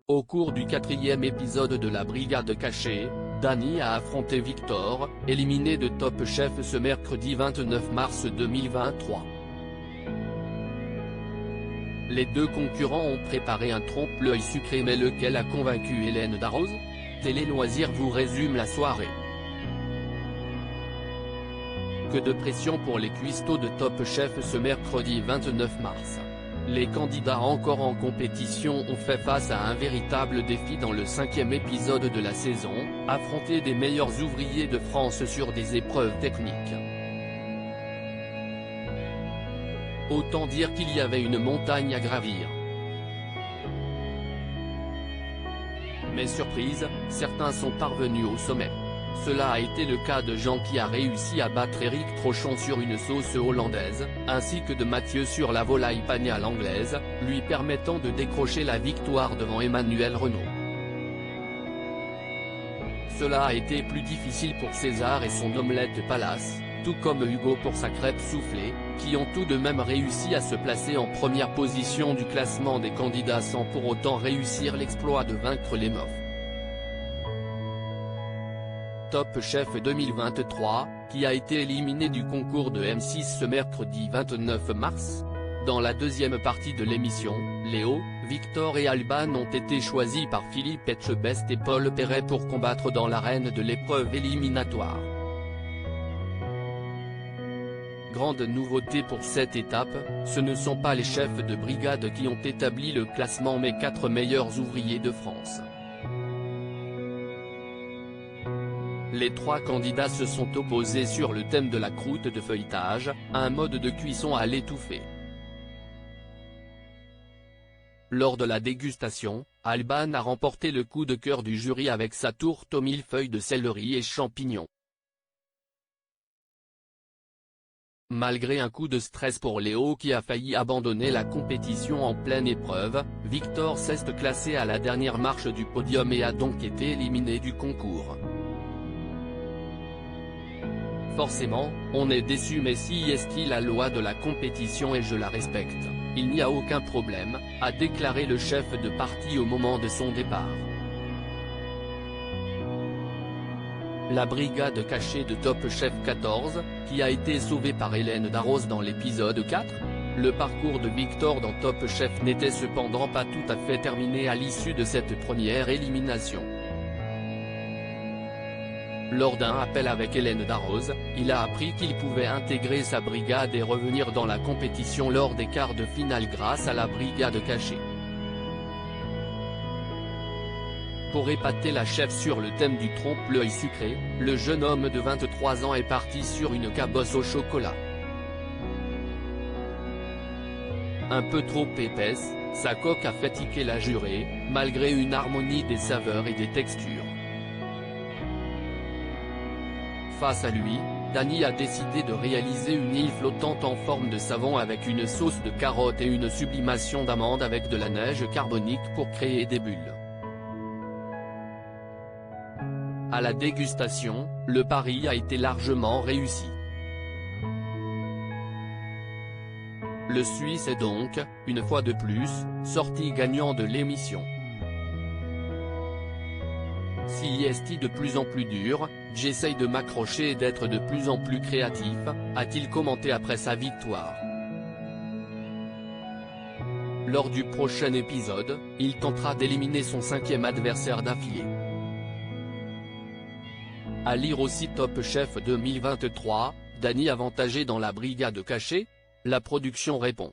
Au cours du 4e épisode de la Brigade Cachée, Dany a affronté Victor, éliminé de Top Chef ce mercredi 29 mars 2023. Les deux concurrents ont préparé un trompe-l'œil sucré, mais lequel a convaincu Hélène Darroze? Télé Loisirs vous résume la soirée. Que de pression pour les cuistots de Top Chef ce mercredi 29 mars. Les candidats encore en compétition ont fait face à un véritable défi dans le 5e épisode de la saison, affronter des meilleurs ouvriers de France sur des épreuves techniques. Autant dire qu'il y avait une montagne à gravir. Mais surprise, certains sont parvenus au sommet. Cela a été le cas de Jean qui a réussi à battre Éric Trochon sur une sauce hollandaise, ainsi que de Mathieu sur la volaille pagnée à l'anglaise, lui permettant de décrocher la victoire devant Emmanuel Renaud. Cela a été plus difficile pour César et son omelette Palace, tout comme Hugo pour sa crêpe soufflée, qui ont tout de même réussi à se placer en première position du classement des candidats sans pour autant réussir l'exploit de vaincre les meufs. Top Chef 2023, qui a été éliminé du concours de M6 ce mercredi 29 mars. Dans la deuxième partie de l'émission, Léo, Victor et Alban ont été choisis par Philippe Etchebest et Paul Perret pour combattre dans l'arène de l'épreuve éliminatoire. Grande nouveauté pour cette étape, ce ne sont pas les chefs de brigade qui ont établi le classement mais 4 meilleurs ouvriers de France. Les 3 candidats se sont opposés sur le thème de la croûte de feuilletage, un mode de cuisson à l'étouffer. Lors de la dégustation, Alban a remporté le coup de cœur du jury avec sa tourte aux millefeuilles de céleri et champignons. Malgré un coup de stress pour Léo qui a failli abandonner la compétition en pleine épreuve, Victor s'est classé à la dernière marche du podium et a donc été éliminé du concours. Forcément, on est déçu, mais si est la loi de la compétition et je la respecte, il n'y a aucun problème, a déclaré le chef de parti au moment de son départ. La brigade cachée de Top Chef 14, qui a été sauvée par Hélène Darroze dans l'épisode 4. Le parcours de Victor dans Top Chef n'était cependant pas tout à fait terminé à l'issue de cette première élimination. Lors d'un appel avec Hélène Darroze, il a appris qu'il pouvait intégrer sa brigade et revenir dans la compétition lors des quarts de finale grâce à la brigade cachée. Pour épater la chef sur le thème du trompe-l'œil sucré, le jeune homme de 23 ans est parti sur une cabosse au chocolat. Un peu trop épaisse, sa coque a fait tiquer la jurée, malgré une harmonie des saveurs et des textures. Face à lui, Dany a décidé de réaliser une île flottante en forme de savon avec une sauce de carottes et une sublimation d'amandes avec de la neige carbonique pour créer des bulles. À la dégustation, le pari a été largement réussi. Le Suisse est donc, une fois de plus, sorti gagnant de l'émission. Si est de plus en plus dur, j'essaye de m'accrocher et d'être de plus en plus créatif, a-t-il commenté après sa victoire. Lors du prochain épisode, il tentera d'éliminer son 5e adversaire d'affilée. À lire aussi Top Chef 2023, Dany avantagé dans la brigade cachée? La production répond.